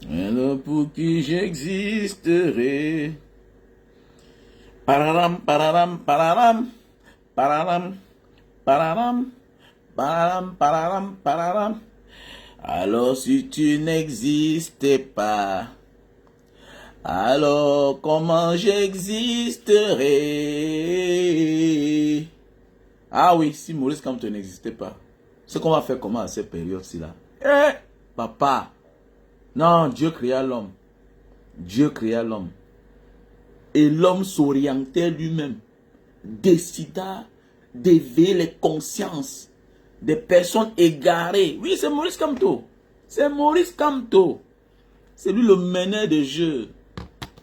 Alors pour qui j'existerai. Pararam, pararam, pararam, pararam, pararam, pararam, pararam, pararam. Alors si tu n'existais pas, alors comment j'existerai? Ah oui, si Maurice Kamto n'existait pas, ce qu'on va faire comment à cette période-ci là? Papa, non, Dieu créa l'homme. Dieu créa l'homme. Et l'homme s'orientait lui-même, décida d'éveiller les consciences des personnes égarées. Oui, c'est Maurice Kamto. C'est Maurice Kamto. C'est lui le meneur de jeu.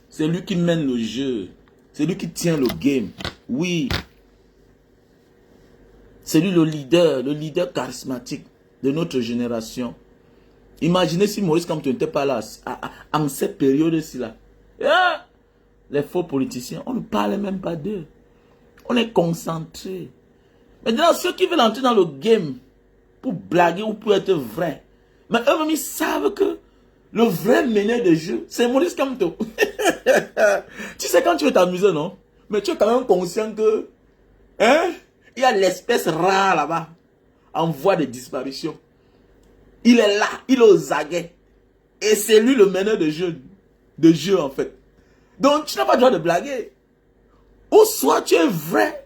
C'est lui qui mène le jeu. C'est lui qui tient le game. Oui. C'est lui le leader charismatique de notre génération. Imaginez si Maurice Kamto n'était pas là en cette période-ci là. Les faux politiciens, on ne parle même pas d'eux. On est concentré. Maintenant, ceux qui veulent entrer dans le game pour blaguer ou pour être vrai, mais eux-mêmes, ils savent que le vrai meneur de jeu, c'est Maurice Kamto. Tu sais, quand tu veux t'amuser, non? Mais tu es quand même conscient que, il y a l'espèce rare là-bas, en voie de disparition. Il est là, il est aux aguets. Et c'est lui le meneur de jeu en fait. Donc, tu n'as pas le droit de blaguer. Ou soit tu es vrai,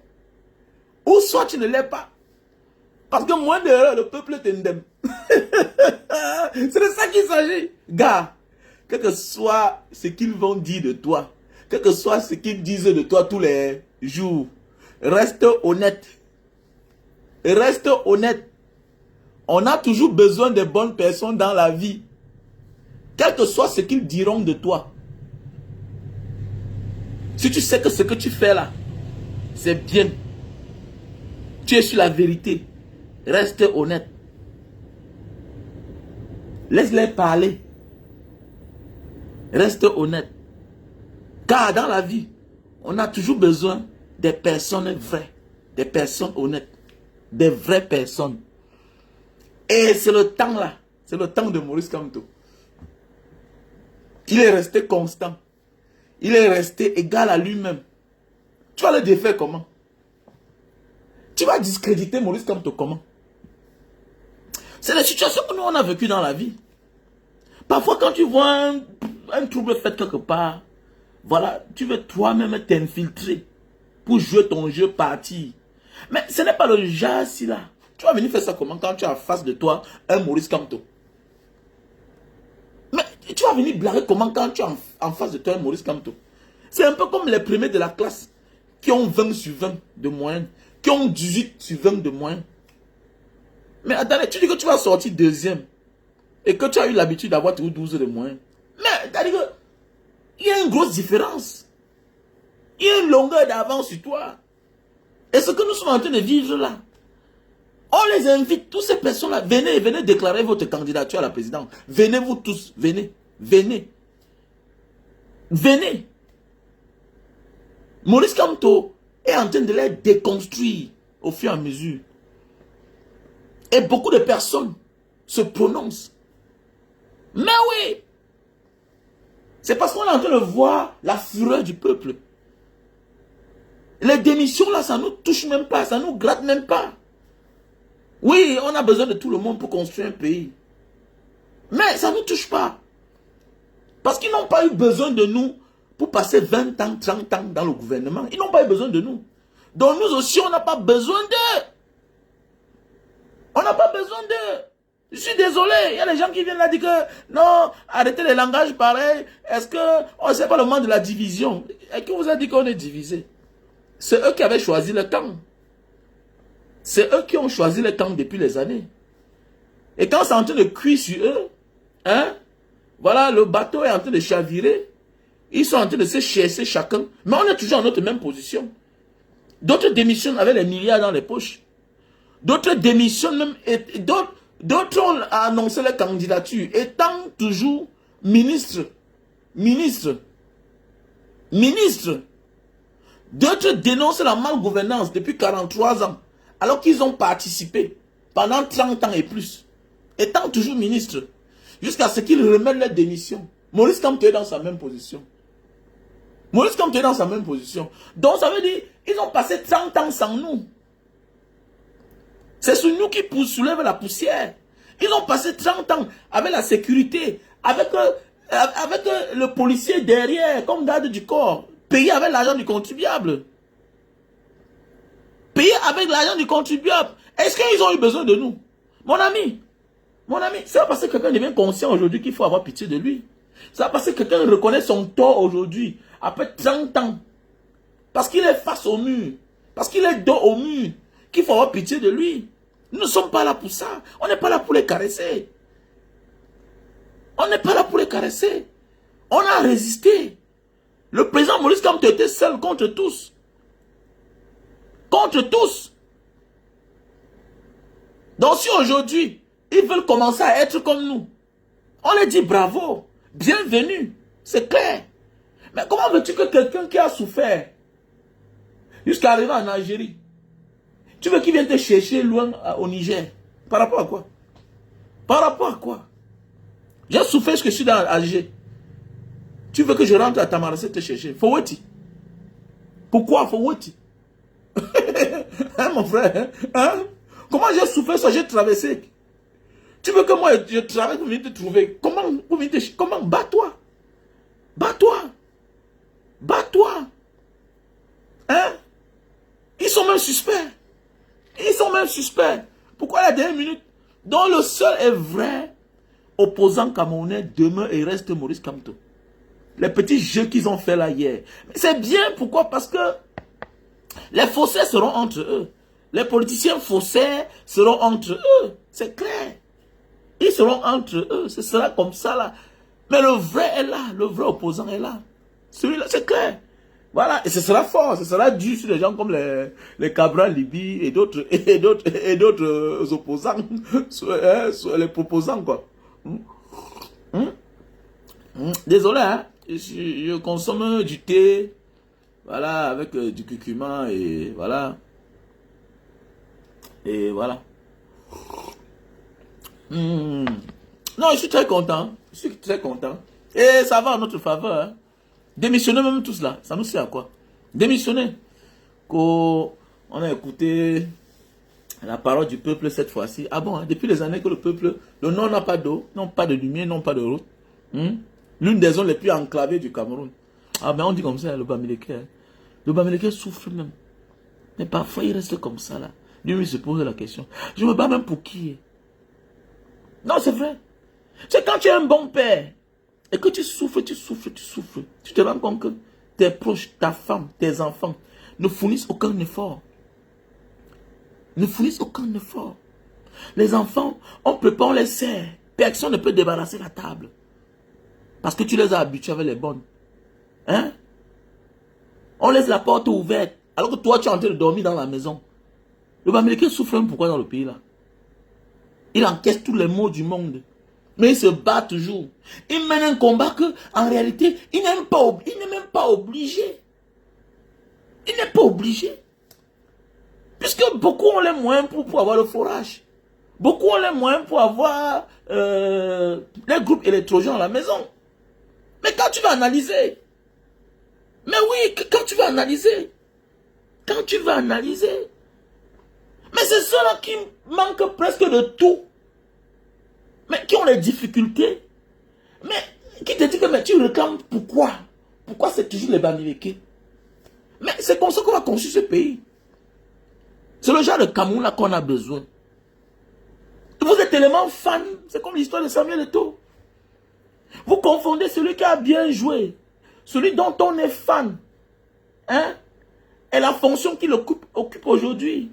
ou soit tu ne l'es pas. Parce que moins d'erreurs, le peuple t'indemne. C'est de ça qu'il s'agit. Gars, quel que soit ce qu'ils vont dire de toi, quel que soit ce qu'ils disent de toi tous les jours, reste honnête. Reste honnête. On a toujours besoin de bonnes personnes dans la vie. Quel que soit ce qu'ils diront de toi. Si tu sais que ce que tu fais là, c'est bien. Tu es sur la vérité. Reste honnête. Laisse-les parler. Reste honnête. Car dans la vie, on a toujours besoin des personnes vraies. Des personnes honnêtes. Des vraies personnes. Et c'est le temps là. C'est le temps de Maurice Kamto. Il est resté constant. Il est resté égal à lui-même. Tu vas le défaire comment? Tu vas discréditer Maurice Kamto comment? C'est la situation que nous on a vécu dans la vie. Parfois quand tu vois un trouble fait quelque part, voilà, tu veux toi-même t'infiltrer pour jouer ton jeu parti. Mais ce n'est pas le genre si là. Tu vas venir faire ça comment quand tu as en face de toi un Maurice Kamto? Mais tu vas venir blaguer comment quand tu as en face de toi un Maurice Kamto? C'est un peu comme les premiers de la classe qui ont 20 sur 20 de moyenne, qui ont 18 sur 20 de moyenne. Mais attendez, tu dis que tu vas sortir deuxième et que tu as eu l'habitude d'avoir 12 de moyenne. Mais c'est-à-dire qu'il y a une grosse différence. Il y a une longueur d'avance sur toi. Et ce que nous sommes en train de vivre là, on les invite, toutes ces personnes-là, venez déclarer votre candidature à la présidence. Venez vous tous, venez. Maurice Kamto est en train de les déconstruire au fur et à mesure. Et beaucoup de personnes se prononcent. Mais oui, c'est parce qu'on est en train de voir la fureur du peuple. Les démissions là, ça ne nous touche même pas, ça ne nous gratte même pas. Oui, on a besoin de tout le monde pour construire un pays. Mais ça ne nous touche pas. Parce qu'ils n'ont pas eu besoin de nous pour passer 20 ans, 30 ans dans le gouvernement. Ils n'ont pas eu besoin de nous. Donc nous aussi, on n'a pas besoin d'eux. On n'a pas besoin d'eux. Je suis désolé, il y a des gens qui viennent là dire que non, arrêtez les langages pareils. Est-ce que on ne sait pas le moment de la division? Et qui vous a dit qu'on est divisé? C'est eux qui avaient choisi le camp. C'est eux qui ont choisi le camp depuis les années. Et quand c'est en train de cuire sur eux, hein, voilà, le bateau est en train de chavirer. Ils sont en train de se chercher chacun. Mais on est toujours en notre même position. D'autres démissionnent avec les milliards dans les poches. D'autres démissionnent même. D'autres ont annoncé leur candidature, étant toujours ministre. D'autres dénoncent la malgouvernance depuis 43 ans, alors qu'ils ont participé pendant 30 ans et plus, étant toujours ministre, jusqu'à ce qu'ils remettent leur démission. Maurice Kamto est dans sa même position. Maurice Kamto est dans sa même position. Donc ça veut dire, ils ont passé 30 ans sans nous. C'est sur nous qui soulèvent la poussière. Ils ont passé 30 ans avec la sécurité, avec le policier derrière, comme garde du corps, payé avec l'argent du contribuable. Payé avec l'argent du contribuable. Est-ce qu'ils ont eu besoin de nous? Mon ami, c'est parce que quelqu'un devient conscient aujourd'hui qu'il faut avoir pitié de lui. C'est parce que quelqu'un reconnaît son tort aujourd'hui, après 30 ans. Parce qu'il est face au mur. Parce qu'il est dos au mur. Qu'il faut avoir pitié de lui. Nous ne sommes pas là pour ça. On n'est pas là pour les caresser. On n'est pas là pour les caresser. On a résisté. Le président Maurice Kamto était seul contre tous. Contre tous. Donc si aujourd'hui, ils veulent commencer à être comme nous, on leur dit bravo, bienvenue, c'est clair. Mais comment veux-tu que quelqu'un qui a souffert jusqu'à arriver en Algérie, tu veux qu'il vienne te chercher loin au Niger? Par rapport à quoi? Par rapport à quoi? J'ai souffert jusque je suis dans Alger. Tu veux que je rentre à Tamaracé te chercher? Faweti. Pourquoi Faweti? Hein, mon frère? Hein? Comment j'ai souffert ça? J'ai traversé. Tu veux que moi je travaille pour venir te trouver? Comment? Bats-toi. Bats-toi. Bats-toi. Hein? Ils sont même suspects. Ils sont même suspects. Pourquoi la dernière minute? Donc le seul et vrai opposant camerounais demeure et reste Maurice Kamto. Les petits jeux qu'ils ont fait là hier. C'est bien, pourquoi? Parce que les faussaires seront entre eux. Les politiciens faussaires seront entre eux. C'est clair. Ils seront entre eux. Ce sera comme ça là. Mais le vrai est là. Le vrai opposant est là. Celui-là, c'est clair. Voilà. Et ce sera fort. Ce sera dur sur des gens comme les Cabral Libye et d'autres opposants. Les proposants, quoi. Désolé, hein. Je consomme du thé. Voilà. Avec du curcuma et voilà. Et voilà. Non, je suis très content. Je suis très content. Et ça va en notre faveur. Hein. Démissionnez même tous là. Ça nous sert à quoi? Démissionnez. On a écouté la parole du peuple cette fois-ci. Ah bon, hein, depuis les années que le peuple, le Nord n'a pas d'eau, non pas de lumière, non pas de route. L'une des zones les plus enclavées du Cameroun. Ah mais on dit comme ça, le Bamileke. Hein. Le Bamileke souffre même. Mais parfois il reste comme ça là. Lui, il se pose la question. Je me bats même pour qui? Non, c'est vrai. C'est quand tu es un bon père et que tu souffres. Tu te rends compte que tes proches, ta femme, tes enfants ne fournissent aucun effort. Ne fournissent aucun effort. Les enfants, on prépare, on les sert. Personne ne peut débarrasser la table. Parce que tu les as habitués avec les bonnes. Hein? On laisse la porte ouverte. Alors que toi, tu es en train de dormir dans la maison. Le Bamileke souffre même pourquoi dans le pays là? Il encaisse tous les maux du monde. Mais il se bat toujours. Il mène un combat que, en réalité, il n'est même pas obligé. Il n'est pas obligé. Puisque beaucoup ont les moyens pour avoir le forage. Beaucoup ont les moyens pour avoir les groupes électrogènes à la maison. Mais quand tu vas analyser, mais oui, quand tu vas analyser, mais c'est ceux-là qui manquent presque de tout. Mais qui ont les difficultés. Mais qui te dit que mais tu réclames pourquoi? Pourquoi c'est toujours les Bamileke? Mais c'est comme ça qu'on va construire ce pays. C'est le genre de Cameroun là qu'on a besoin. vous êtes tellement fan, c'est comme l'histoire de Samuel Eto'o. Vous confondez celui qui a bien joué, celui dont on est fan, hein, et la fonction qu'il occupe aujourd'hui.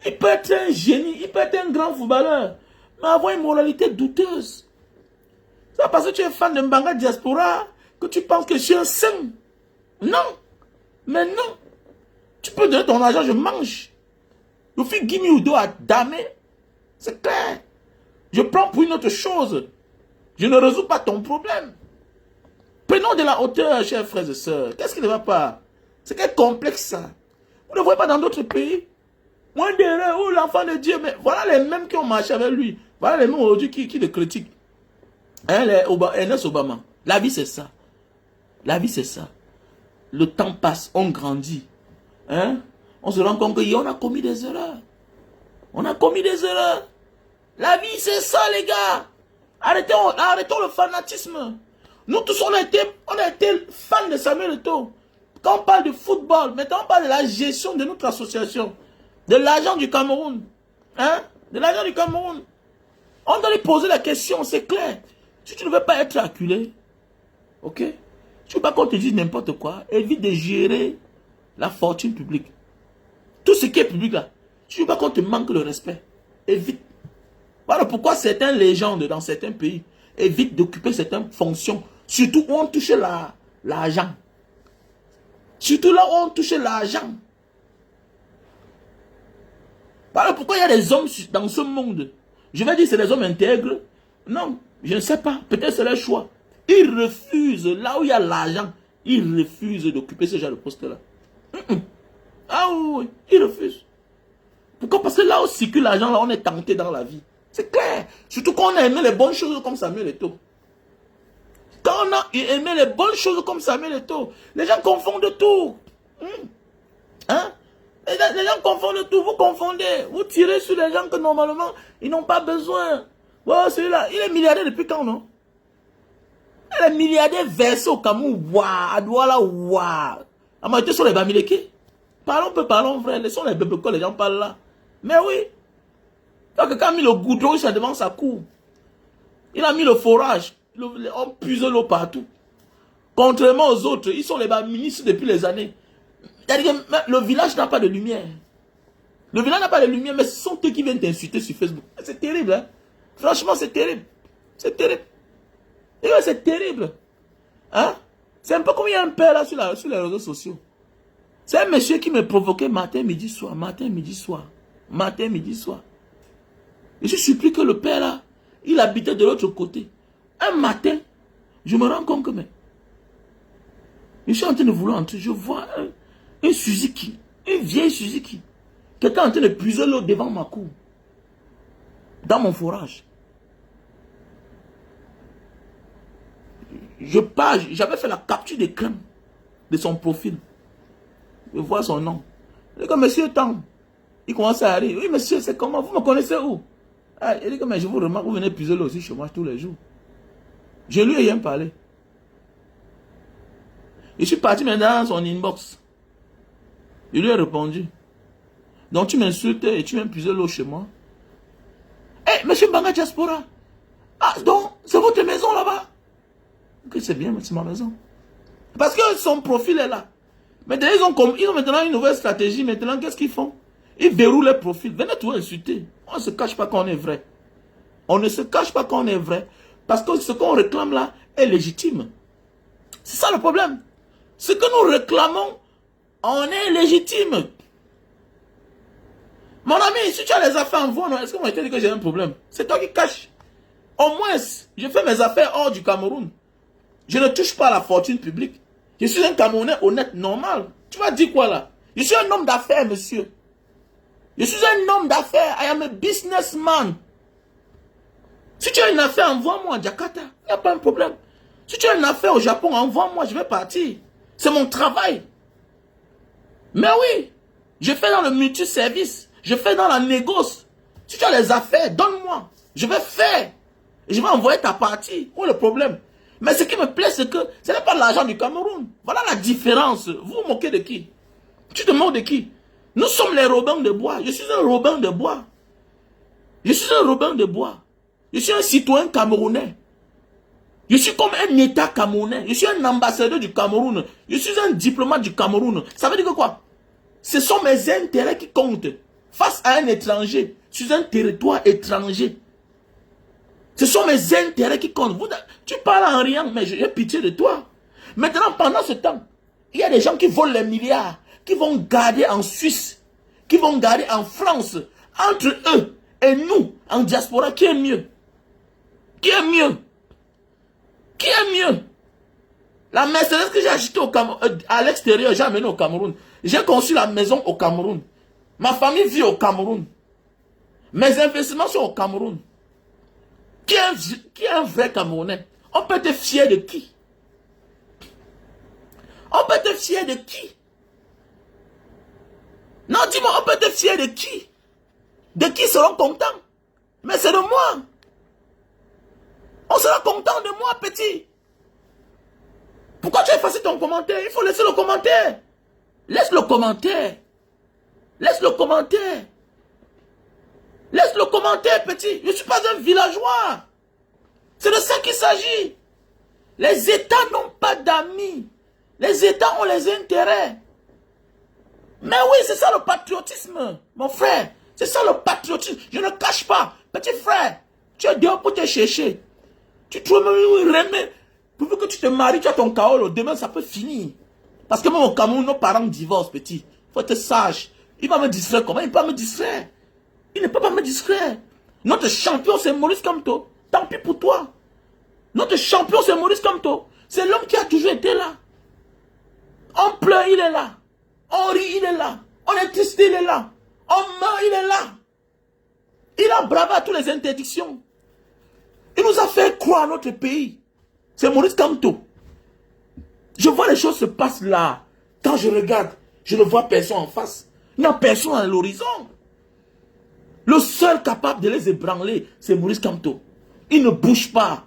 Il peut être un génie, il peut être un grand footballeur, mais avoir une moralité douteuse. C'est parce que tu es fan de Mbanga Diaspora que tu penses que je suis un saint. Non, mais non. Tu peux donner ton argent, je mange. Je fais Gimi Udo à Damé. C'est clair. Je prends pour une autre chose. Je ne résous pas ton problème. Prenons de la hauteur, chers frères et sœurs. Qu'est-ce qui ne va pas? C'est quel complexe ça? Vous ne voyez pas dans d'autres pays? Moins d'erreur, ou l'enfant de Dieu. Mais voilà les mêmes qui ont marché avec lui. Voilà les mêmes aujourd'hui qui le critiquent. Hein, Ernest Obama. La vie, c'est ça. La vie, c'est ça. Le temps passe, on grandit. Hein? On se rend compte qu'on a commis des erreurs. On a commis des erreurs. La vie, c'est ça, les gars. Arrêtons le fanatisme. Nous tous, on a été fans de Samuel Eto'o. Quand on parle de football, maintenant on parle de la gestion de notre association. De l'argent du Cameroun. Hein? De l'argent du Cameroun. On doit lui poser la question, c'est clair. Si tu ne veux pas être acculé, ok? Tu ne veux pas qu'on te dise n'importe quoi, évite de gérer la fortune publique. Tout ce qui est public là, tu ne veux pas qu'on te manque le respect. Évite. Voilà pourquoi certaines légendes dans certains pays évitent d'occuper certaines fonctions, surtout où on touche l'argent. Surtout là où on touche l'argent. Voilà pourquoi il y a des hommes dans ce monde. Je vais dire c'est des hommes intègres. Non, je ne sais pas. Peut-être c'est leur choix. Ils refusent, là où il y a l'argent, ils refusent d'occuper ce genre de poste-là. Ah oui, ils refusent. Pourquoi? Parce que là où circule l'argent, là, on est tenté dans la vie. C'est clair. Surtout quand on a aimé les bonnes choses comme Samuel Eto'o. Quand on a aimé les bonnes choses comme Samuel Eto'o, les gens confondent tout. Hein? Les gens confondent tout, vous confondez. Vous tirez sur les gens que normalement, ils n'ont pas besoin. Voilà, celui-là, il est milliardaire depuis quand, non? Il est milliardaire versé au Cameroun. Waouh, à Douala, waouh. En majorité, sont les Bamileke. Parlons peu, parlons vrai. Laissons les bébés quand les gens parlent là. Mais oui. Donc, quand il a mis le goudron, ça devant sa cour. Il a mis le forage. On puise l'eau partout. Contrairement aux autres, ils sont les ministres depuis les années. C'est-à-dire que le village n'a pas de lumière. Le village n'a pas de lumière, mais ce sont eux qui viennent t'insulter sur Facebook. C'est terrible, hein. Franchement, c'est terrible. C'est terrible. Et ouais, c'est terrible. Hein? C'est un peu comme il y a un père là sur les réseaux sociaux. C'est un monsieur qui me provoquait matin, midi, soir. Matin, midi, soir. Matin, midi, soir. Et je supplie que le père là, il habitait de l'autre côté. Un matin, je me rends compte que je suis en train de vouloir entrer. Je vois une Suzuki, une vieille Suzuki, qui était en train de puiser l'eau devant ma cour. Dans mon forage. J'avais fait la capture d'écran de son profil. Je vois son nom. Il dit que monsieur Tang, il commence à rire. Oui monsieur, c'est comment? Vous me connaissez où? Ah, il dit que mais je vous remarque, vous venez puiser l'eau aussi chez moi tous les jours. Je lui ai rien parlé. Je suis parti maintenant dans son inbox. Je lui ai répondu. Donc tu m'insultes et tu viens puiser l'eau chez moi. Eh, monsieur Mbanga Diaspora. Ah, donc, c'est votre maison là-bas? Ok, c'est bien, mais c'est ma maison. Parce que son profil est là. Maintenant, ils ont maintenant une nouvelle stratégie. Maintenant, qu'est-ce qu'ils font? Ils verrouillent les profils. Venez tout insulter. On ne se cache pas quand on est vrai. On ne se cache pas quand on est vrai. Parce que ce qu'on réclame là est légitime. C'est ça le problème. Ce que nous réclamons, on est légitime. Mon ami, si tu as les affaires en voie, est-ce qu'on m'a dit que j'ai un problème? C'est toi qui caches. Au moins, je fais mes affaires hors du Cameroun. Je ne touche pas à la fortune publique. Je suis un Camerounais honnête, normal. Tu vas dire quoi là? Je suis un homme d'affaires, monsieur. Je suis un homme d'affaires. I am a businessman. Si tu as une affaire, envoie-moi à Jakarta. Il n'y a pas un problème. Si tu as une affaire au Japon, envoie-moi, je vais partir. C'est mon travail. Mais oui, je fais dans le multi-service. Je fais dans la négoce. Si tu as les affaires, donne-moi. Je vais faire. Et je vais envoyer ta partie. Où est le problème? Mais ce qui me plaît, c'est que ce n'est pas l'argent du Cameroun. Voilà la différence. Vous vous moquez de qui? Tu te moques de qui? Nous sommes les Robins de bois. Je suis un Robin de bois. Je suis un Robin de Bois. Je suis un citoyen camerounais. Je suis comme un État camerounais. Je suis un ambassadeur du Cameroun. Je suis un diplomate du Cameroun. Ça veut dire que quoi? Ce sont mes intérêts qui comptent. Face à un étranger, sur un territoire étranger. Ce sont mes intérêts qui comptent. Tu parles en riant, mais j'ai pitié de toi. Maintenant, pendant ce temps, il y a des gens qui volent les milliards, qui vont garder en Suisse, qui vont garder en France. Entre eux et nous, en diaspora, qui est mieux? Qui est mieux? Qui est mieux? La Mercedes que j'ai achetée à l'extérieur, j'ai amenée au Cameroun. J'ai conçu la maison au Cameroun. Ma famille vit au Cameroun. Mes investissements sont au Cameroun. Qui est un vrai Camerounais? On peut être fier de qui? On peut être fier de qui? Non, dis-moi, on peut être fier de qui? De qui seront contents? Mais c'est de moi. On sera content de moi, petit. Pourquoi tu as effacé ton commentaire? Il faut laisser le commentaire. Laisse le commentaire. Laisse le commentaire. Laisse le commentaire, petit. Je ne suis pas un villageois. C'est de ça qu'il s'agit. Les États n'ont pas d'amis. Les États ont les intérêts. Mais oui, c'est ça le patriotisme, mon frère. C'est ça le patriotisme. Je ne cache pas. Petit frère, tu es dehors pour te chercher. Tu trouves même remède. Pourvu que tu te maries, tu as ton kaolo. Demain, ça peut finir. Parce que même au Cameroun, nos parents divorcent, petit. Il faut être sage. Il va me distraire comment? Il ne peut pas me distraire. Il ne peut pas me distraire. Notre champion, c'est Maurice Kamto. Tant pis pour toi. Notre champion, c'est Maurice Kamto. C'est l'homme qui a toujours été là. On pleure, il est là. On rit, il est là. On est triste, il est là. On meurt, il est là. Il a bravé à toutes les interdictions. Il nous a fait croire à notre pays. C'est Maurice Kamto. Je vois les choses se passent là. Quand je regarde, je ne vois personne en face. Il n'y a personne à l'horizon. Le seul capable de les ébranler, c'est Maurice Kamto. Il ne bouge pas.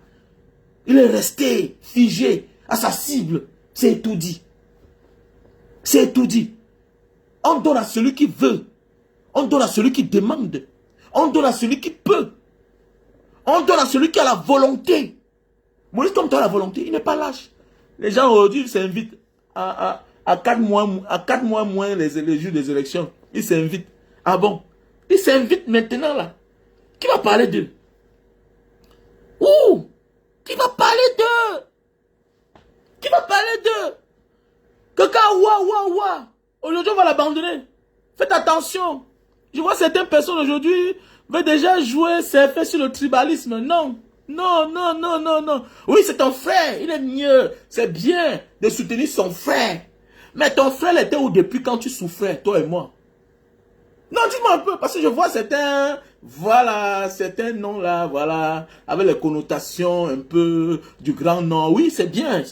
Il est resté figé à sa cible. C'est tout dit. C'est tout dit. On donne à celui qui veut. On donne à celui qui demande. On donne à celui qui peut. On donne à celui qui a la volonté. Maurice Kamto a la volonté. Il n'est pas lâche. Les gens aujourd'hui s'invitent à 4 mois moins les jours des élections. Ils s'invitent. Ah bon? Ils s'invitent maintenant là. Qui va parler d'eux? Ouh! Qui va parler d'eux? Qui va parler d'eux? Quelqu'un, ouah. Aujourd'hui, on va l'abandonner. Faites attention. Je vois certaines personnes aujourd'hui veulent déjà jouer, surfer sur le tribalisme. Non. Oui, c'est ton frère. Il est mieux. C'est bien de soutenir son frère. Mais ton frère était où depuis quand tu souffrais, toi et moi? Non, dis-moi un peu, parce que je vois certains, voilà, certains noms là, voilà, avec les connotations un peu du grand nom. Oui, c'est bien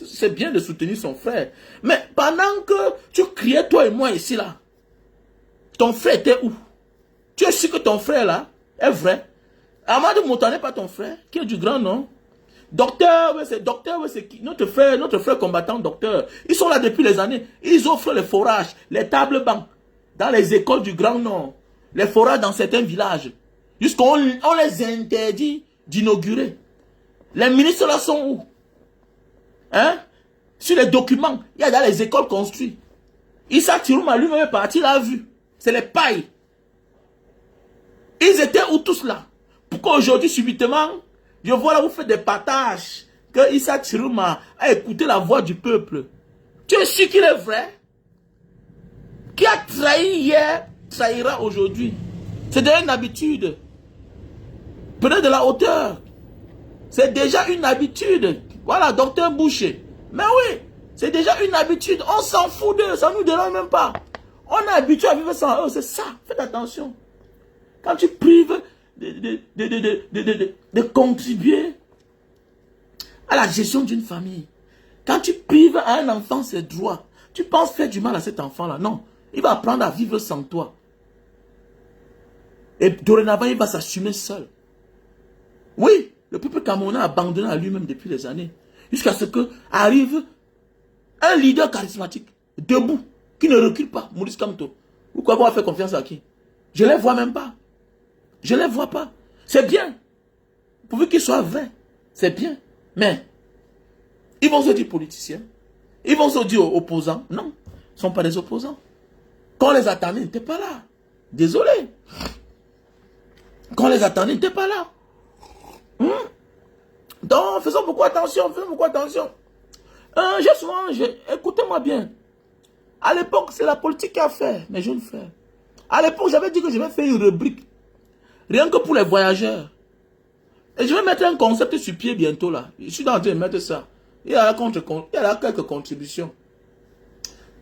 de soutenir son frère. Mais pendant que tu criais toi et moi ici là, ton frère était où? Tu es sûr que ton frère là est vrai? Amadou Mouta n'est pas ton frère, qui est du grand nom? Docteur, ouais, c'est qui? Notre frère combattant, docteur. Ils sont là depuis les années. Ils offrent les forages, les tables bancs. Dans les écoles du Grand Nord, les forages dans certains villages, jusqu'on les interdit d'inaugurer. Les ministres là sont où? Hein? Sur les documents, il y a dans les écoles construites. Issa Tirouma lui-même est parti, il a vu. C'est les pailles. Ils étaient où tous là? Pourquoi aujourd'hui, subitement, je vois là, vous faites des partages, que Issa Tirouma a écouté la voix du peuple. Tu es sûr qu'il est vrai? Qui a trahi hier, trahira aujourd'hui. C'est déjà une habitude. Prenez de la hauteur. C'est déjà une habitude. Voilà, docteur Boucher. Mais oui, c'est déjà une habitude. On s'en fout d'eux, ça ne nous dérange même pas. On est habitué à vivre sans eux, c'est ça. Faites attention. Quand tu prives de contribuer à la gestion d'une famille, quand tu prives à un enfant ses droits, tu penses faire du mal à cet enfant-là. Non. Il va apprendre à vivre sans toi. Et dorénavant, il va s'assumer seul. Oui, le peuple camerounais a abandonné à lui-même depuis des années. Jusqu'à ce que arrive un leader charismatique, debout, qui ne recule pas, Maurice Kamto. Pourquoi on va faire confiance à qui? Je ne les vois même pas. Je ne les vois pas. C'est bien. Pourvu qu'il soit vrai. C'est bien. Mais, ils vont se dire politiciens. Ils vont se dire opposants. Non, ils ne sont pas des opposants. Quand on les attendait, ils n'étaient pas là. Désolé. Quand on les attendait, ils n'étaient pas là. Donc, faisons beaucoup attention. Faisons beaucoup attention. Écoutez-moi bien. À l'époque, c'est la politique qui a fait, mes jeunes frères. À l'époque, j'avais dit que je vais faire une rubrique. Rien que pour les voyageurs. Et je vais mettre un concept sur pied bientôt là. Je suis en train de mettre ça. Il y a quelques contributions.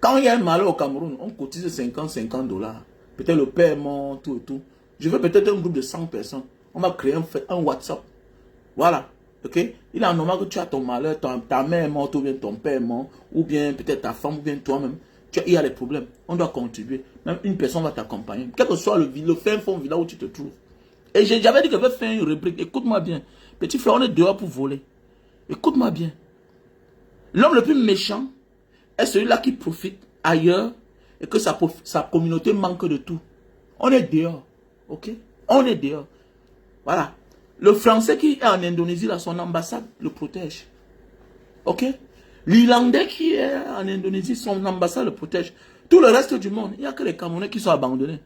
Quand il y a un malheur au Cameroun, on cotise 50 dollars. Peut-être le père est mort, tout et tout. Je veux peut-être un groupe de 100 personnes. On va créer un WhatsApp. Voilà. Ok? Il est normal que tu as ton malheur, ta mère est morte, ou bien ton père est mort, ou bien peut-être ta femme, ou bien toi-même. Il y a des problèmes. On doit contribuer. Même une personne va t'accompagner. Quel que soit le fin fond village où tu te trouves. Et j'avais dit que je vais faire une rubrique. Écoute-moi bien. Petit frère, on est dehors pour voler. Écoute-moi bien. L'homme le plus méchant est celui-là qui profite ailleurs et que sa communauté manque de tout. On est dehors. Ok? On est dehors. Voilà. Le Français qui est en Indonésie, là, son ambassade le protège. Ok? L'Irlandais qui est en Indonésie, son ambassade le protège. Tout le reste du monde, il n'y a que les Camerounais qui sont abandonnés.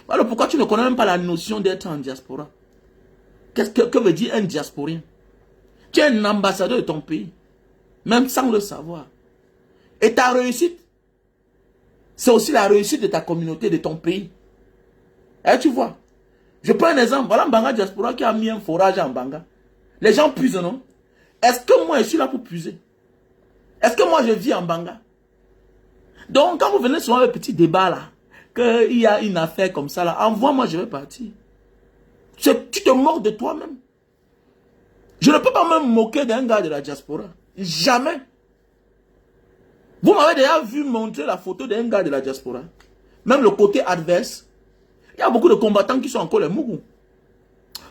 Alors pourquoi tu ne connais même pas la notion d'être en diaspora? Que veut dire un diasporien? Tu es un ambassadeur de ton pays, même sans le savoir. Et ta réussite, c'est aussi la réussite de ta communauté, de ton pays. Et tu vois, je prends un exemple. Voilà Mbanga Diaspora qui a mis un forage en Mbanga. Les gens puisent, non? Est-ce que moi, je suis là pour puiser? Est-ce que moi, je vis en Mbanga? Donc, quand vous venez sur un petit débat là, qu'il y a une affaire comme ça là, envoie-moi, je vais partir. Tu te moques de toi-même. Je ne peux pas me moquer d'un gars de la diaspora. Jamais. Vous m'avez déjà vu montrer la photo d'un gars de la diaspora. Même le côté adverse. Il y a beaucoup de combattants qui sont encore les Mougou.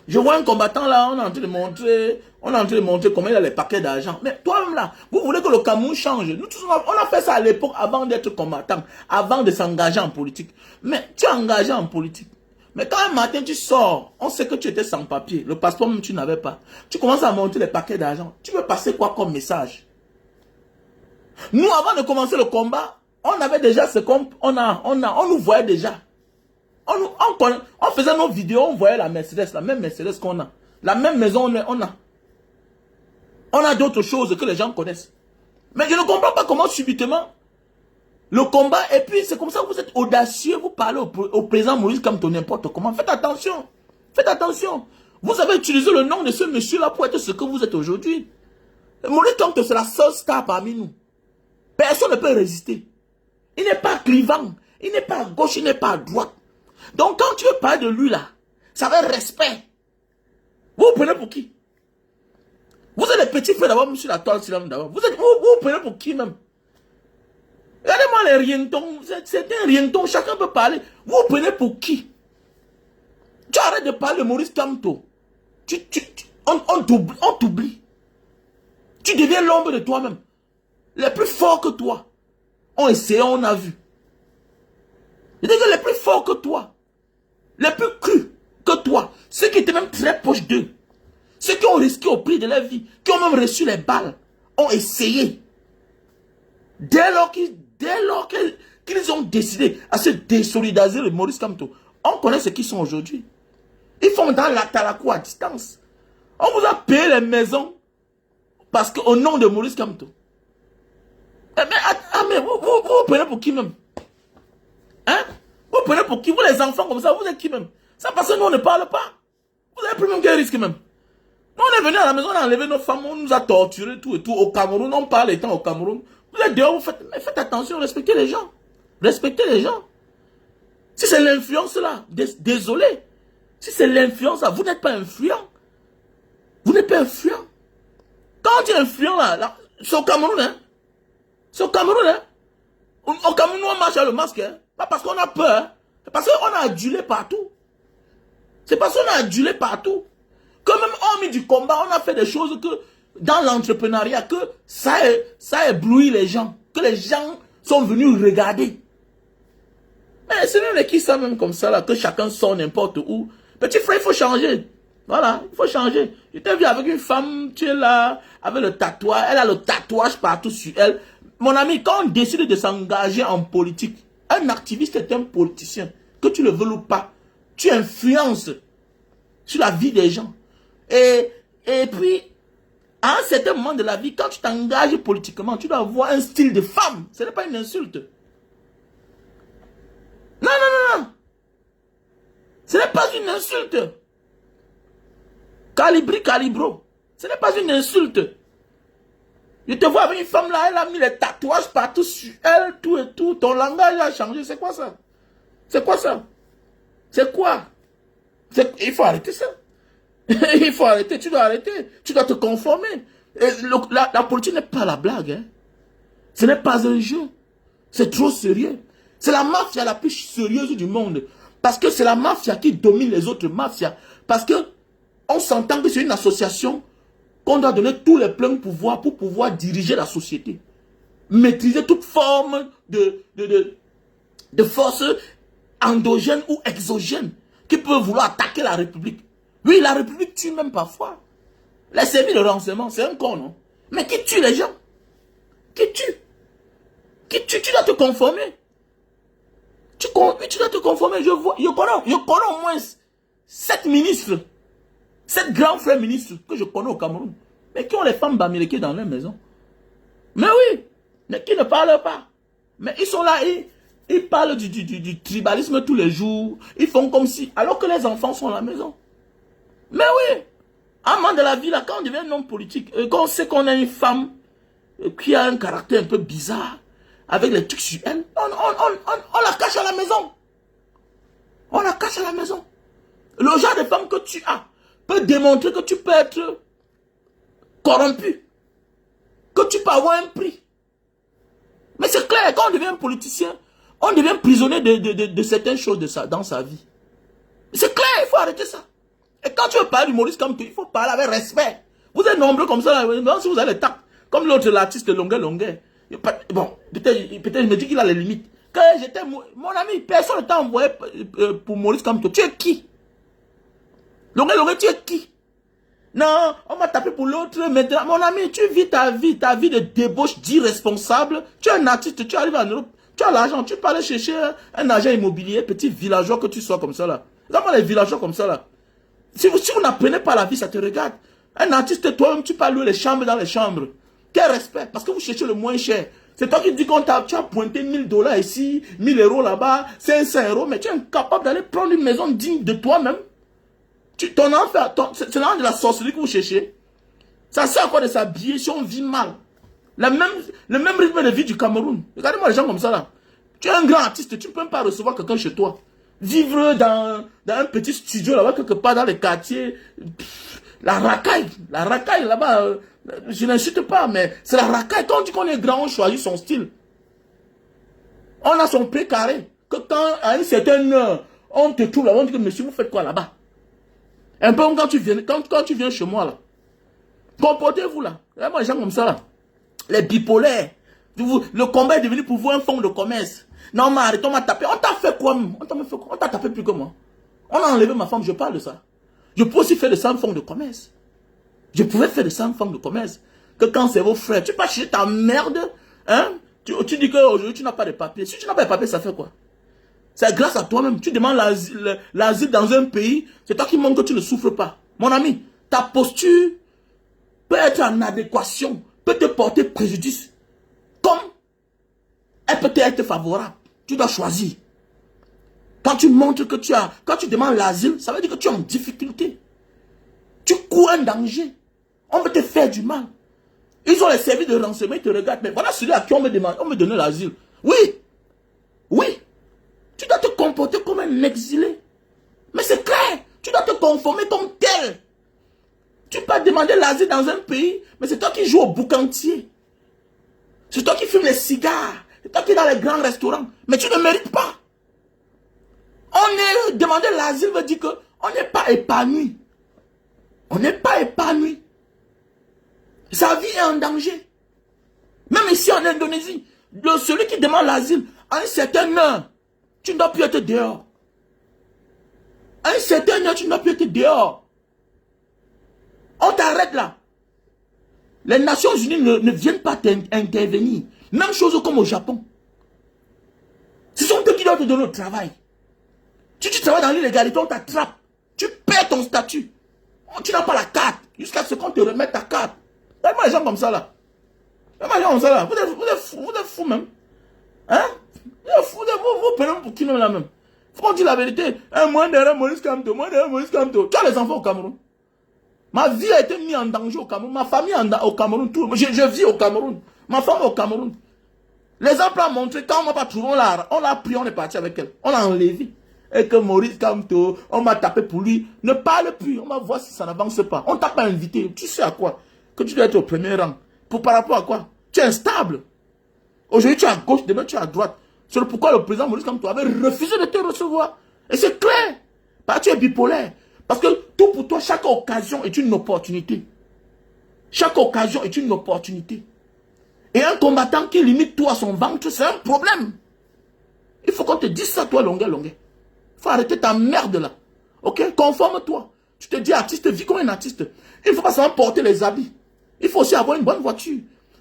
Je vois un combattant là, on est en train de montrer comment il a les paquets d'argent. Mais toi-même là, vous voulez que le Cameroun change. Nous tous, on a fait ça à l'époque avant d'être combattant, avant de s'engager en politique. Mais tu es engagé en politique. Mais quand un matin tu sors, on sait que tu étais sans papier, le passeport même tu n'avais pas. Tu commences à montrer les paquets d'argent. Tu veux passer quoi comme message? Nous, avant de commencer le combat, on avait déjà ce qu'on on nous voyait déjà. On faisait nos vidéos, on voyait la Mercedes, la même Mercedes qu'on a. La même maison, on a. On a d'autres choses que les gens connaissent. Mais je ne comprends pas comment subitement le combat, et puis c'est comme ça que vous êtes audacieux, vous parlez au président Moïse comme n'importe comment. Faites attention. Faites attention. Vous avez utilisé le nom de ce monsieur-là pour être ce que vous êtes aujourd'hui. Moïse Kamto, c'est la seule star parmi nous. Personne ne peut résister. Il n'est pas clivant. Il n'est pas à gauche, il n'est pas à droite. Donc quand tu veux parler de lui là, ça veut respect. Vous prenez pour qui? Vous êtes les petits frères d'abord, monsieur la toile d'abord. Vous prenez pour qui même? Regardez-moi les rientons. C'est un rienton, chacun peut parler. Vous prenez pour qui? Tu arrêtes de parler de Maurice Kamto. On t'oublie. Tu deviens l'ombre de toi-même. Les plus forts que toi ont essayé, on a vu. Je dis que les plus forts que toi, les plus crus que toi, ceux qui étaient même très proches d'eux, ceux qui ont risqué au prix de leur vie, qui ont même reçu les balles, ont essayé. Dès lors qu'ils ont décidé à se désolidariser de Maurice Kamto, on connaît ce qu'ils sont aujourd'hui. Ils font dans la Talakou à distance. On vous a payé les maisons parce qu'au nom de Maurice Kamto. Mais vous prenez pour qui même? Hein? Vous prenez pour qui? Vous les enfants comme ça, vous êtes qui même? Ça parce que nous on ne parle pas. Vous avez pris même quel risque même? Nous on est venu à la maison, on a enlevé nos femmes, on nous a torturé tout et tout. Au Cameroun, on parle étant au Cameroun. Vous êtes dehors, faites attention, respectez les gens. Respectez les gens. Si c'est l'influence là, désolé. Si c'est l'influence là, vous n'êtes pas influent. Vous n'êtes pas influent. Quand on dit influent là c'est au Cameroun, hein. C'est au Cameroun, hein. Au Cameroun, on marche avec le masque, hein. Pas parce qu'on a peur, hein. C'est parce qu'on a adulé partout. C'est parce qu'on a adulé partout. Que même hormis du combat, on a fait des choses que, dans l'entrepreneuriat, que ça éblouit les gens. Que les gens sont venus regarder. Mais c'est même les qui ça même comme ça, là, que chacun sort n'importe où. Petit frère, il faut changer. Voilà, il faut changer. Je t'ai vu avec une femme, tu es là, avec le tatouage, elle a le tatouage partout sur elle. Mon ami, quand on décide de s'engager en politique, un activiste est un politicien, que tu le veuilles ou pas, tu influences sur la vie des gens. Et puis, à un certain moment de la vie, quand tu t'engages politiquement, tu dois avoir un style de femme. Ce n'est pas une insulte. Non, non, non, non. Ce n'est pas une insulte. Calibri, calibro. Ce n'est pas une insulte. Je te vois avec une femme là, elle a mis les tatouages partout sur elle, tout et tout. Ton langage a changé. C'est quoi ça? C'est quoi ça? C'est quoi? Il faut arrêter ça. Il faut arrêter. Tu dois arrêter. Tu dois te conformer. Et la politique n'est pas la blague. Hein. Ce n'est pas un jeu. C'est trop sérieux. C'est la mafia la plus sérieuse du monde. Parce que c'est la mafia qui domine les autres mafias. Parce que on s'entend que c'est une association qu'on doit donner tous les pleins pouvoirs pour pouvoir diriger la société. Maîtriser toute forme de force endogène ou exogène qui peut vouloir attaquer la République. Oui, la République tue même parfois. Les services de renseignement, c'est un con, non? Mais qui tue les gens? Qui tue? Qui tue? Tu dois te conformer. Tu dois te conformer. Je connais au moins 7 ministres. 7 grands frères ministres que je connais au Cameroun. Mais qui ont les femmes bamilekées dans leur maison. Mais oui. Mais qui ne parlent pas. Mais ils sont là, ils parlent du tribalisme tous les jours. Ils font comme si, alors que les enfants sont à la maison. Mais oui. À un moment de la vie, là, quand on devient un homme politique, quand on sait qu'on a une femme qui a un caractère un peu bizarre, avec les trucs sur elle, on la cache à la maison. On la cache à la maison. Le genre de femme que tu as peut démontrer que tu peux être corrompu. Que tu peux avoir un prix. Mais c'est clair, quand on devient un politicien, on devient prisonnier de certaines choses dans sa vie. C'est clair, il faut arrêter ça. Et quand tu veux parler d'humoriste comme toi, il faut parler avec respect. Vous êtes nombreux comme ça, si vous avez le tact. Comme l'autre, l'artiste Longuet. Bon, peut-être je me dis qu'il a les limites. Quand j'étais, mon ami, personne ne t'a envoyé pour Maurice comme toi. Tu es qui? Longuet, tu es qui? Non, on m'a tapé pour l'autre. Maintenant, mon ami, tu vis ta vie de débauche d'irresponsable. Tu es un artiste, tu arrives en Europe, tu as l'argent, tu peux aller chercher un agent immobilier, petit villageois que tu sois comme ça là. Vraiment les villageois comme ça là. Si vous n'apprenez pas la vie, ça te regarde. Un artiste, toi-même, tu peux louer les chambres dans les chambres. Quel respect, parce que vous cherchez le moins cher. C'est toi qui dis qu'on tu as pointé 1000 $ ici, 1000 € là-bas, 500 €, mais tu es incapable d'aller prendre une maison digne de toi-même. Ton enfant, c'est l'âge de la sorcellerie que vous cherchez. Ça sert à quoi de s'habiller si on vit mal? Le même rythme de vie du Cameroun. Regardez-moi les gens comme ça là. Tu es un grand artiste, tu ne peux même pas recevoir quelqu'un chez toi. Vivre dans un petit studio là-bas, quelque part dans les quartiers. La racaille là-bas, je n'insulte pas, mais c'est la racaille. Quand on dit qu'on est grand, on choisit son style. On a son pied carré. Que quand, à une certaine heure, on te trouve là-bas, on dit que monsieur, vous faites quoi là-bas? Un peu comme quand tu viens chez moi là. Comportez-vous là. Moi, les gens comme ça là. Les bipolaires. Le combat est devenu pour vous un fonds de commerce. Non, mais arrête, on m'a tapé. On t'a fait quoi? On t'a tapé plus que moi. On a enlevé ma femme, je parle de ça. Je peux aussi faire de ça un fonds de commerce. Je pouvais faire de ça un fonds de commerce. Que quand c'est vos frères, tu peux acheter ta merde. Hein? Tu dis qu'aujourd'hui tu n'as pas de papier. Si tu n'as pas de papier, ça fait quoi? C'est grâce à toi-même. Tu demandes l'asile dans un pays. C'est toi qui montres que tu ne souffres pas. Mon ami, ta posture peut être en adéquation, peut te porter préjudice. Comme elle peut être favorable. Tu dois choisir. Quand tu montres que quand tu demandes l'asile, ça veut dire que tu es en difficulté. Tu cours un danger. On veut te faire du mal. Ils ont les services de renseignement, ils te regardent. Mais voilà celui à qui on me donne l'asile. Oui. Oui. Tu dois te comporter comme un exilé. Mais c'est clair. Tu dois te conformer comme tel. Tu peux demander l'asile dans un pays, mais c'est toi qui joues au boucantier. C'est toi qui fumes les cigares. C'est toi qui es dans les grands restaurants. Mais tu ne mérites pas. Demander l'asile veut dire qu'on n'est pas épanoui. On n'est pas épanoui. Sa vie est en danger. Même ici en Indonésie, celui qui demande l'asile, à une certaine heure, tu ne dois plus être dehors. À une certaine heure, tu ne dois plus être dehors. On t'arrête là. Les Nations Unies ne viennent pas intervenir. Même chose comme au Japon. Ce sont eux qui doivent te donner le travail. Si tu travailles dans l'illégalité, on t'attrape. Tu perds ton statut. Tu n'as pas la carte. Jusqu'à ce qu'on te remette ta carte. Tellement les gens comme ça là. Tellement les gens comme ça là. Vous êtes fous même. Hein? Vous êtes fous. Vous prenez pour qui même là même. Faut qu'on dise la vérité. Moi derrière Maurice Kamto. Tu as les enfants au Cameroun. Ma vie a été mise en danger au Cameroun. Ma famille au Cameroun. Tout. Je vis au Cameroun. Ma femme au Cameroun. L'exemple a montré, quand on ne m'a pas trouvé, on l'a pris, on est parti avec elle. On l'a enlevé. Et que Maurice Kamto, on m'a tapé pour lui. Ne parle plus. On va voir si ça n'avance pas. On t'a pas invité. Tu sais à quoi? Que tu dois être au premier rang. Par rapport à quoi? Tu es instable. Aujourd'hui, tu es à gauche, demain, tu es à droite. C'est pourquoi le président Maurice Kamto avait refusé de te recevoir. Et c'est clair. Parce que tu es bipolaire. Parce que tout pour toi, chaque occasion est une opportunité. Chaque occasion est une opportunité. Et un combattant qui limite tout à son ventre, c'est un problème. Il faut qu'on te dise ça, toi, longueur. Il faut arrêter ta merde là. Ok? Conforme-toi. Tu te dis artiste, vis comme un artiste. Il ne faut pas seulement porter les habits. Il faut aussi avoir une bonne voiture.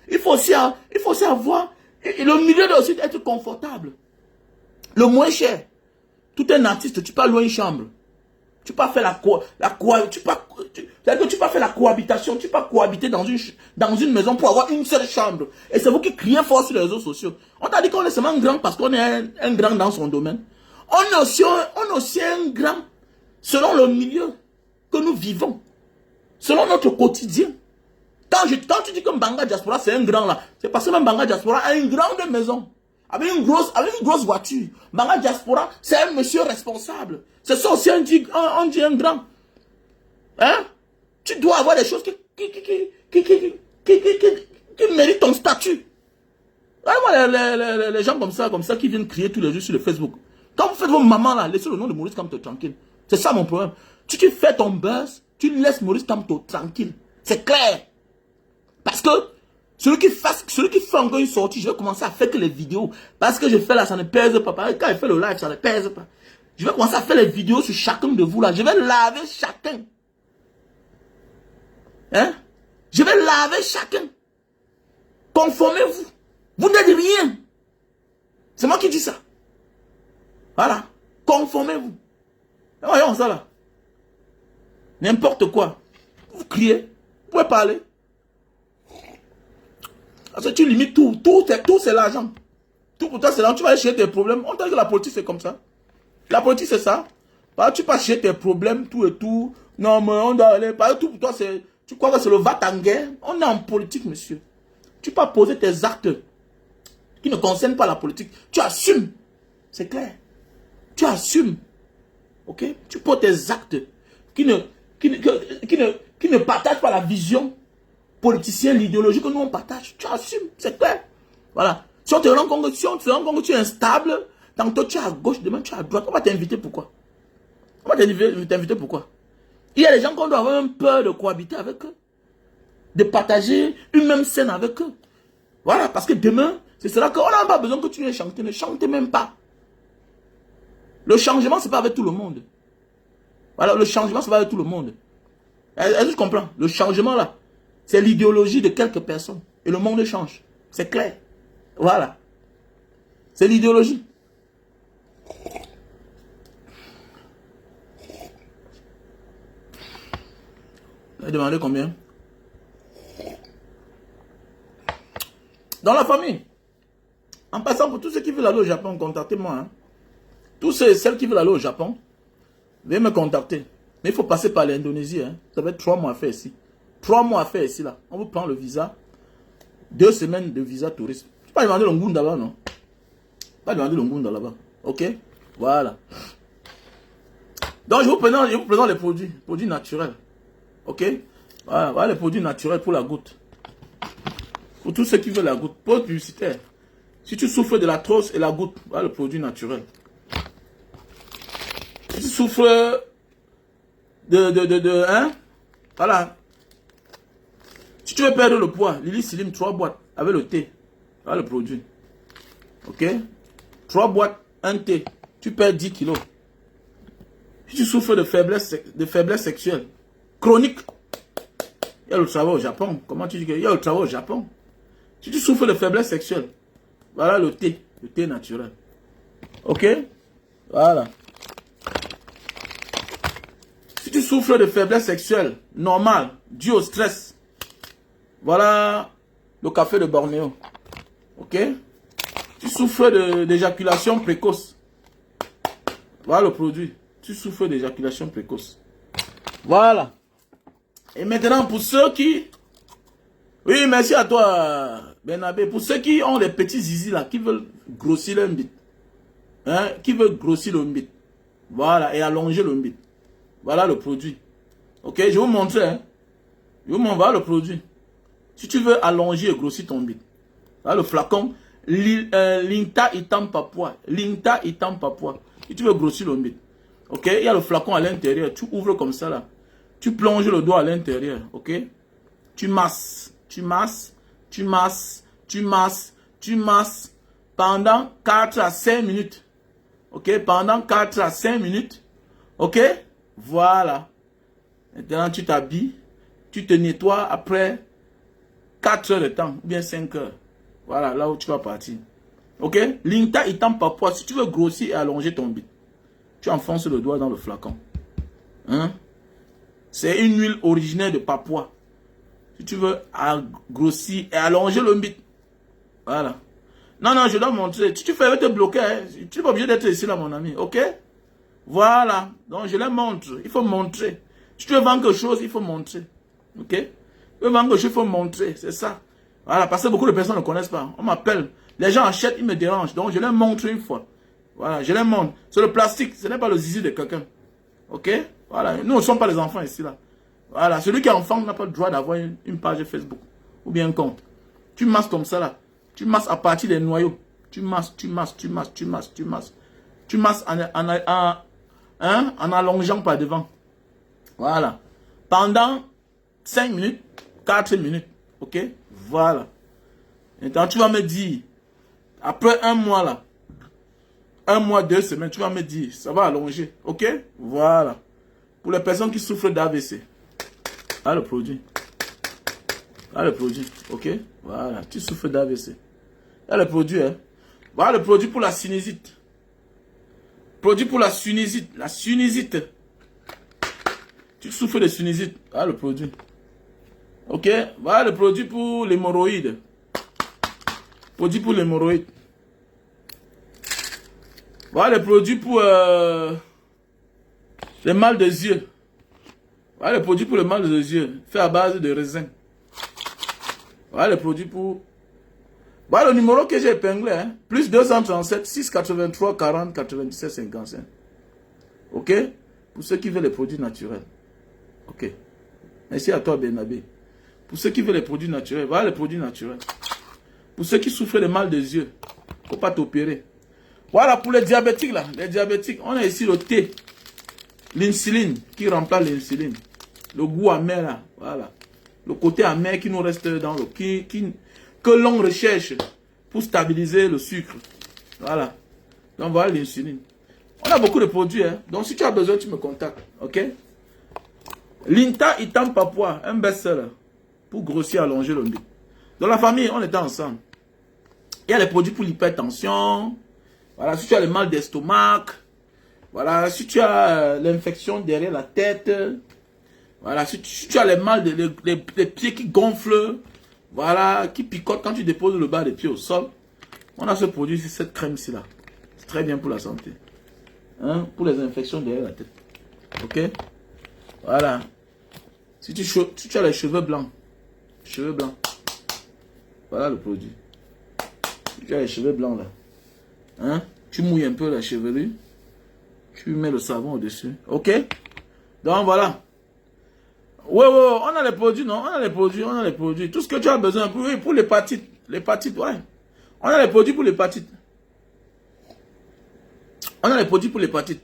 Il faut aussi avoir... Et le milieu doit aussi être confortable. Le moins cher. Tout un artiste, tu peux louer une chambre. Tu peux faire la cohabitation, tu peux cohabiter dans une maison pour avoir une seule chambre. Et c'est vous qui criez fort sur les réseaux sociaux. On t'a dit qu'on est seulement grand parce qu'on est un grand dans son domaine. On est aussi un grand selon le milieu que nous vivons. Selon notre quotidien. Quand tu dis que Mbanga Diaspora c'est un grand là, c'est parce que même Mbanga Diaspora a une grande maison. Avec une grosse voiture. Mbanga Diaspora, c'est un monsieur responsable. C'est ça aussi, on dit un grand. Hein? Tu dois avoir des choses qui méritent ton statut. Vraiment, les gens comme ça, qui viennent crier tous les jours sur le Facebook. Quand vous faites vos mamans là, laissez le nom de Maurice Kamto tranquille. C'est ça mon problème. Tu fais ton buzz, tu laisses Maurice Kamto tranquille. C'est clair. Parce que celui qui fait encore une sortie, je vais commencer à faire que les vidéos. Parce que je fais là, ça ne pèse pas. Quand il fait le live, ça ne pèse pas. Je vais commencer à faire les vidéos sur chacun de vous là. Je vais laver chacun. Hein? Je vais laver chacun. Conformez-vous. Vous n'êtes rien. C'est moi qui dis ça. Voilà. Conformez-vous. Voyons ça là. N'importe quoi. Vous criez. Vous pouvez parler. Parce que tu limites tout. Tout c'est l'argent. Tout pour toi c'est l'argent. Tu vas aller chercher tes problèmes. On t'a dit que la politique c'est comme ça. La politique c'est ça. Tu vas chercher tes problèmes, tout et tout. Non mais on doit aller. Parce que tout pour toi c'est... Tu crois que c'est le va-t-en-guerre? On est en politique monsieur. Tu peux poser tes actes qui ne concernent pas la politique. Tu assumes. C'est clair. Tu assumes. Ok? Tu poses tes actes qui ne partagent pas la vision politicienne, l'idéologie que nous on partage. Tu assumes. C'est clair. Voilà. Si on te rend compte que tu es instable, tantôt tu es à gauche, demain tu es à droite, on va t'inviter pourquoi? On va t'inviter pourquoi? Il y a des gens qu'on doit avoir même peur de cohabiter avec eux. De partager une même scène avec eux. Voilà, parce que demain, c'est cela qu'on n'a pas besoin que tu viennes chanter. Ne chante même pas. Le changement, c'est pas avec tout le monde. Voilà, le changement, c'est pas avec tout le monde. Est-ce que tu comprends? Le changement, là, c'est l'idéologie de quelques personnes. Et le monde change. C'est clair. Voilà. C'est l'idéologie. Vous avez demandé combien? Dans la famille. En passant, pour tous ceux qui veulent aller au Japon, contactez-moi. Hein. Tous celles qui veulent aller au Japon, veuillez me contacter. Mais il faut passer par l'Indonésie. Hein. Ça va être 3 mois à faire ici. 3 mois à faire ici, là. On vous prend le visa. 2 semaines de visa tourisme. Tu peux pas demander le Ngunda là-bas, non? Pas demander le Ngunda là-bas. Ok? Voilà. Donc, je vous présente les produits naturels. Ok? Voilà les produits naturels pour la goutte. Pour tous ceux qui veulent la goutte. Pour publicitaire. Si tu souffres de l'arthrose et la goutte, voilà le produit naturel. Si tu souffres hein? Voilà. Si tu veux perdre le poids, Lily Slim 3 boîtes avec le thé. Voilà le produit. Ok? 3 boîtes, un thé. Tu perds 10 kilos. Si tu souffres de faiblesse sexuelle chronique, Il y a le travail au Japon. Comment tu dis qu'il y a le travail au Japon? Si tu souffres de faiblesse sexuelle, voilà le thé naturel. Ok? Voilà. Si tu souffres de faiblesse sexuelle, normale, due au stress, voilà le café de Bornéo. Ok? Tu souffres d'éjaculation précoce, voilà le produit. Tu souffres d'éjaculation précoce. Voilà. Et maintenant, pour ceux qui... Oui, merci à toi, Benabé. Pour ceux qui ont des petits zizi là, qui veulent grossir leur bite. Hein, qui veulent grossir le bite. Voilà, et allonger le bite. Voilà le produit. Ok, je vais vous montrer. Hein. Je vais vous montrer le produit. Si tu veux allonger et grossir ton bite. Voilà le flacon. Linta itam papua. Linta itam papua. Si tu veux grossir le bite. Ok, il y a le flacon à l'intérieur. Tu ouvres comme ça là. Tu plonges le doigt à l'intérieur. Ok. Tu masses. Tu masses. Tu masses. Tu masses. Tu masses. Pendant 4 à 5 minutes. Ok. Pendant 4 à 5 minutes. Ok. Voilà. Maintenant, tu t'habilles. Tu te nettoies après 4 heures de temps. Ou bien 5 heures. Voilà, là où tu vas partir. Ok. Linta itam papua. Si tu veux grossir et allonger ton bit, tu enfonces le doigt dans le flacon. Hein? C'est une huile originaire de Papua. Si tu veux grossir et allonger le bit. Voilà. Non, non, je dois montrer. Si tu fais, te bloquer. Hein? Tu n'es pas obligé d'être ici là, mon ami. Ok? Voilà. Donc, je les montre. Il faut montrer. Si tu veux vendre quelque chose, il faut montrer. Ok? Tu veux vendre quelque chose, il faut montrer. C'est ça. Voilà. Parce que beaucoup de personnes ne connaissent pas. On m'appelle. Les gens achètent, ils me dérangent. Donc, je les montre une fois. Voilà. Je les montre. C'est le plastique. Ce n'est pas le zizi de quelqu'un. Ok? Voilà. Nous ne sommes pas les enfants ici, là. Voilà. Celui qui est enfant n'a pas le droit d'avoir une page Facebook. Ou bien un compte. Tu masses comme ça, là. Tu masses à partir des noyaux. Tu masses, tu masses, tu masses, tu masses, tu masses. Tu masses en allongeant par devant. Voilà. Pendant 5 minutes, 4 minutes. Ok? Voilà. Maintenant, tu vas me dire, après un mois là, 1 mois, 2 semaines, tu vas me dire, ça va allonger. Ok? Voilà. Pour les personnes qui souffrent d'AVC. Là, le produit. Là, le produit. Ok? Voilà. Tu souffres d'AVC. Là, le produit, hein. Voilà le produit pour la sinusite. Produit pour la sinusite. La sinusite. Tu souffres de sinusite. Voilà le produit. Ok? Voilà le produit pour l'hémorroïde. Produit pour l'hémorroïde. Voilà le produit pour le mal des yeux. Voilà le produit pour le mal des yeux. Fait à base de raisin. Voilà le produit pour... Voilà le numéro que j'ai épinglé. Hein? Plus 237 683 40 97 55. Ok? Pour ceux qui veulent les produits naturels. Ok. Merci à toi, Benabé. Pour ceux qui veulent les produits naturels. Voilà les produits naturels. Pour ceux qui souffrent de mal des yeux. Il ne faut pas t'opérer. Voilà pour les diabétiques là. Les diabétiques. On a ici le thé. L'insuline qui remplace l'insuline. Le goût amer là. Voilà. Le côté amer qui nous reste dans le... que l'on recherche pour stabiliser le sucre. Voilà. Donc voilà l'insuline. On a beaucoup de produits. Hein. Donc si tu as besoin, tu me contactes. Ok? Linta itam papua. Un best-seller. Pour grossir, allonger le bit. Dans la famille, on était ensemble. Il y a les produits pour l'hypertension. Voilà, si tu as le mal d'estomac. Voilà, si tu as l'infection derrière la tête. Voilà, si tu as les mal, les pieds qui gonflent. Voilà, qui picotent quand tu déposes le bas des pieds au sol. On a ce produit, c'est cette crème-ci là. C'est très bien pour la santé. Hein, pour les infections derrière la tête. Ok? Voilà. Si tu as les cheveux blancs. Cheveux blancs. Voilà le produit. Tu as les cheveux blancs là. Hein? Tu mouilles un peu la chevelure. Tu mets le savon au-dessus. Ok? Donc voilà. Ouais, on a les produits, non? On a les produits. Tout ce que tu as besoin pour l'hépatite. L'hépatite, ouais. On a les produits pour l'hépatite. On a les produits pour l'hépatite.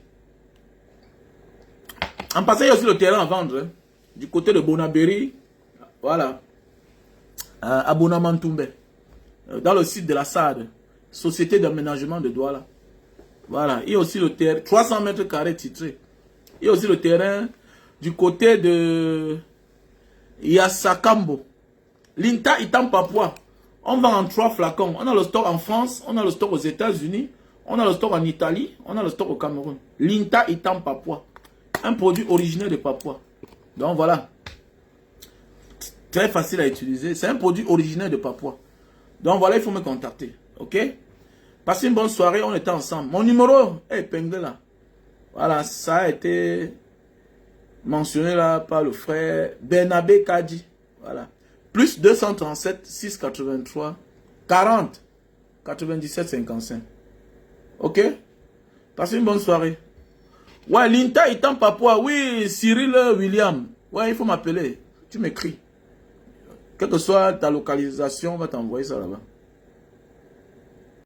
En passant, il y a aussi le terrain à vendre. Hein, du côté de Bonabéry. Voilà. À Bonamantoumbe. Dans le site de la SAD. Société d'aménagement de Douala. Voilà. Il y a aussi le terrain. 300 mètres carrés titrés. Il y a aussi le terrain du côté de... Il y a Sakambo. Linta Itam Papua. On vend en 3 flacons. On a le stock en France, on a le stock aux États-Unis, on a le stock en Italie, on a le stock au Cameroun. Linta Itam Papua. Un produit originaire de Papua. Donc voilà. Très facile à utiliser. C'est un produit originaire de Papua. Donc voilà, il faut me contacter. Ok? Passez une bonne soirée, on était ensemble. Mon numéro est épinglé là. Voilà, ça a été mentionné là par le frère Bernabé Kadi. Voilà. Plus 237 683 40 97 55. Ok? Passez une bonne soirée. Ouais, Linta Itam Papua. Oui, Cyril William. Ouais, il faut m'appeler. Tu m'écris. Quelle que soit ta localisation, on va t'envoyer ça là-bas.